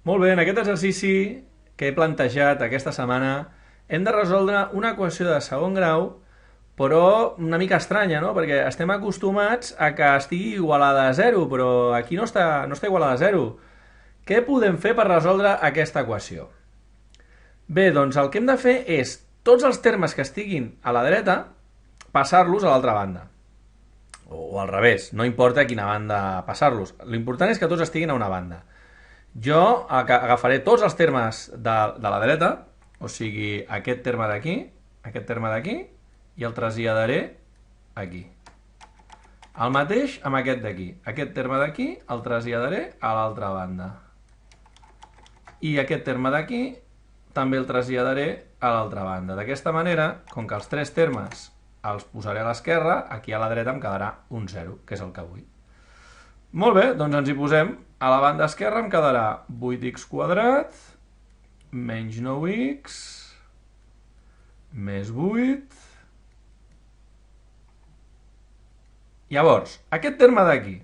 Molt bé, en aquest exercici que he plantejat aquesta setmana hem de resoldre una equació de segon grau, però una mica estranya, no? Perquè estem acostumats a que estigui igualada a 0, però aquí no està igualada a 0. Què podem fer per resoldre aquesta equació? Bé, doncs el que hem de fer és tots els termes que estiguin a la dreta passar-los a l'altra banda. O al revés, no importa a quina banda passar-los. L'important és que tots estiguin a una banda. Jo agafaré tots els termes de la dreta, o sigui, aquest terme d'aquí, i el traslladaré aquí. El mateix amb aquest d'aquí. Aquest terme d'aquí el traslladaré a l'altra banda. I aquest terme d'aquí també el traslladaré a l'altra banda. D'aquesta manera, com que els tres termes els posaré a l'esquerra, aquí a la dreta em quedarà un 0, que és el que vull. Molt bé, doncs ens hi posem. A la banda esquerra em quedarà 8x quadrat menys 9x més 8. Llavors, aquest terme d'aquí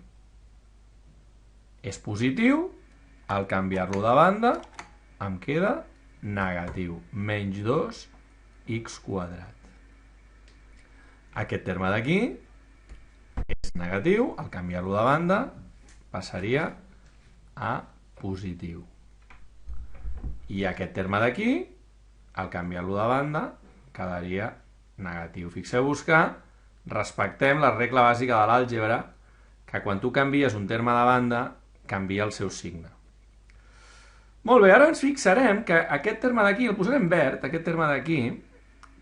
és positiu, al canviar-lo de banda em queda negatiu, menys 2x quadrat. Aquest terme d'aquí és negatiu, al canviar-lo de banda passaria a positiu. I aquest terme d'aquí, al canviar-lo de banda, quedaria negatiu. Fixeu-vos que respectem la regla bàsica de l'àlgebra, que quan tu canvies un terme de banda, canvia el seu signe. Molt bé, ara ens fixarem que aquest terme d'aquí, el posarem verd, aquest terme d'aquí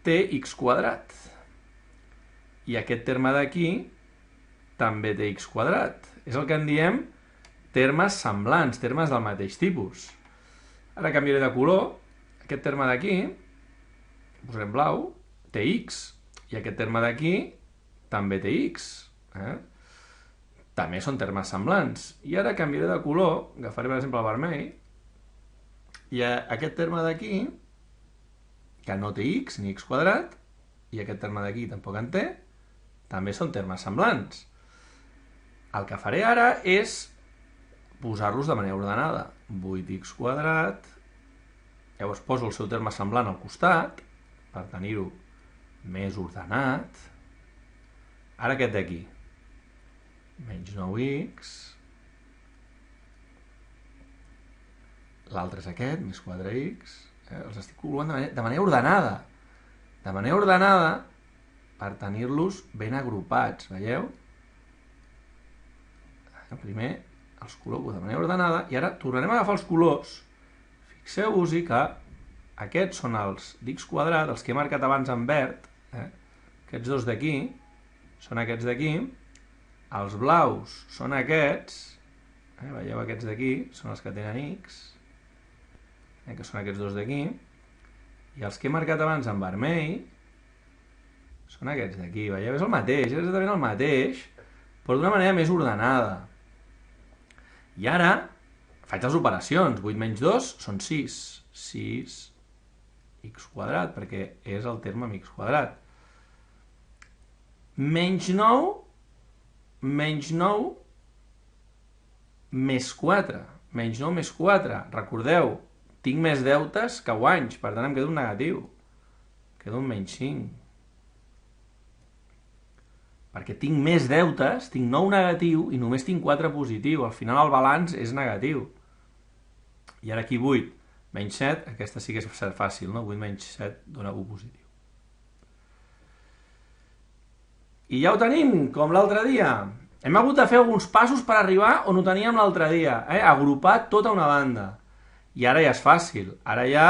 té x quadrat. I aquest terme d'aquí també té x quadrat. És el que en diem termes semblants, termes del mateix tipus. Ara canviaré de color. Aquest terme d'aquí, posarem blau, té x. I aquest terme d'aquí també té x. També són termes semblants. I ara canviaré de color, agafaré per exemple el vermell, i aquest terme d'aquí, que no té x ni x quadrat, i aquest terme d'aquí tampoc en té, també són termes semblants. El que faré ara és posar-los de manera ordenada. 8x quadrat, llavors poso el seu terme semblant al costat, per tenir-ho més ordenat. Ara aquest d'aquí, menys 9x, l'altre és aquest, més 4x, els estic col·locant de manera ordenada. De manera ordenada per tenir-los ben agrupats, veieu? Primer els col·loco de manera ordenada i ara tornarem a agafar els colors. Fixeu-vos-hi que aquests són els d'x quadrat, els que he marcat abans en verd, aquests dos d'aquí són aquests d'aquí, els blaus són aquests, veieu aquests d'aquí, són els que tenen x, que són aquests dos d'aquí, i els que he marcat abans en vermell són aquests d'aquí, veieu? És el mateix, és exactament el mateix, però d'una manera més ordenada. I ara faig les operacions. 8 menys 2 són 6. 6x quadrat, perquè és el terme amb x quadrat. Menys 9 més 4. Menys 9 més 4. Recordeu, tinc més deutes que guanys, per tant em queda un negatiu. Queda un menys 5. Perquè tinc més deutes, tinc 9 negatiu i només tinc 4 positiu. Al final el balanç és negatiu. I ara aquí 8 menys 7, aquesta sí que és fàcil, no? 8 menys 7 dona 1 positiu. I ja ho tenim, com l'altre dia. Hem hagut de fer alguns passos per arribar on ho teníem l'altre dia. Agrupar tota una banda. I ara ja és fàcil. Ara ja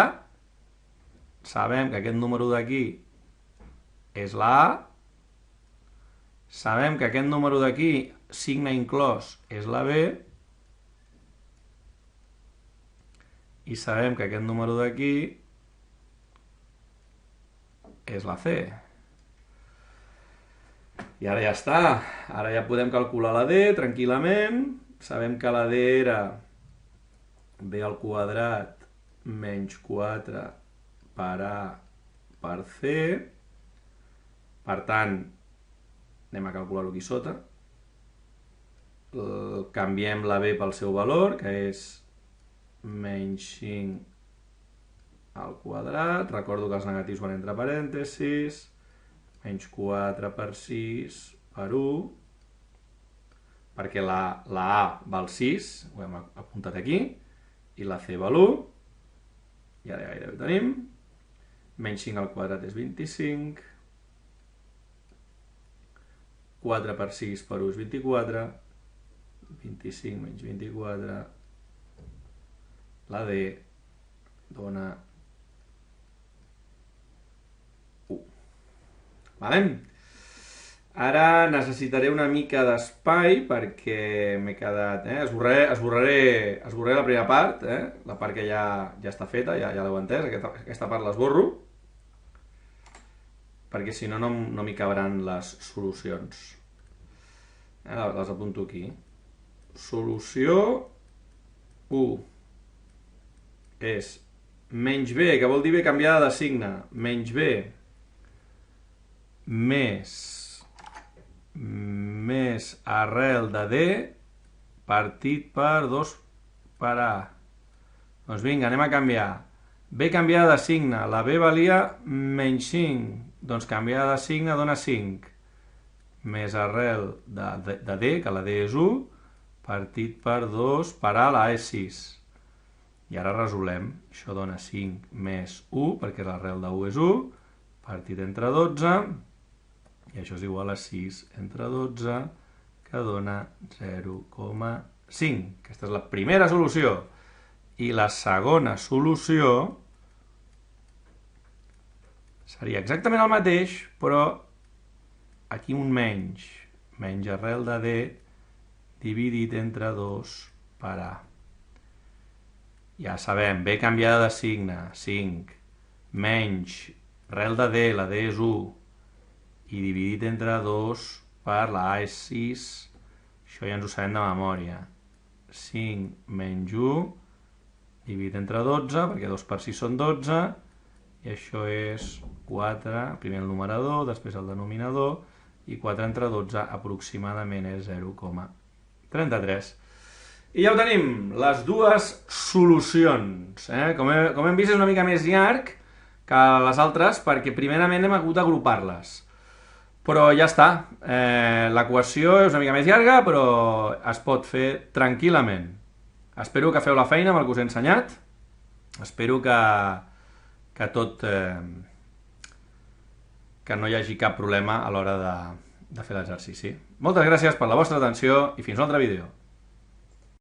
sabem que aquest número d'aquí és la A. Sabem que aquest número d'aquí, signe inclòs, és la B. I sabem que aquest número d'aquí és la C. I ara ja està. Ara ja podem calcular la D tranquil·lament. Sabem que la D era B al quadrat menys 4 per A per C. Per tant, anem a calcular-ho aquí sota. Canviem la B pel seu valor, que és menys 5 al quadrat, recordo que els negatius van entre parèntesis, menys 4 per 6 per 1, perquè la A val 6, ho hem apuntat aquí, i la C val 1, i ara gairebé ho tenim, menys 5 al quadrat és 25, 4 per 6 per 1 és 24, 25 menys 24, la D dona 1. Vale? Ara necessitaré una mica d'espai perquè m'he quedat... Esborraré la primera part, la part que ja està feta, ja l'heu entès, aquesta part l'esborro, perquè si no, no m'hi cabran les solucions. Les apunto aquí. Solució 1 és menys b, que vol dir b canviada de signe, menys b més arrel de d partit per 2 per a. Doncs vinga, anem a canviar. B canviada de signe, la b valia menys 5, doncs canviada de signe dona 5, més arrel de d, que la d és 1, partit per 2 per a, la a és 6. I ara resolem. Això dona 5 més 1, perquè l'arrel de 1 és 1, partit entre 12, i això és igual a 6 entre 12, que dona 0,5. Aquesta és la primera solució. I la segona solució seria exactament el mateix, però aquí un menys. Menys arrel de d dividit entre 2 per a. Ja sabem, b canviada de signe, 5, menys arrel de d, la d és 1, i dividit entre 2 per la a és 6, això ja ens ho sabem de memòria. 5 menys 1, dividit entre 12, perquè 2 per 6 són 12, i això és 4, primer el numerador, després el denominador, i 4 entre 12 aproximadament és 0,33. I ja ho tenim, les dues solucions. Com hem vist és una mica més llarg que les altres, perquè primerament hem hagut d'agrupar-les. Però ja està, l'equació és una mica més llarga, però es pot fer tranquil·lament. Espero que feu la feina amb el que us he ensenyat, espero que no hi hagi cap problema a l'hora de fer l'exercici. Moltes gràcies per la vostra atenció i fins a un altre vídeo.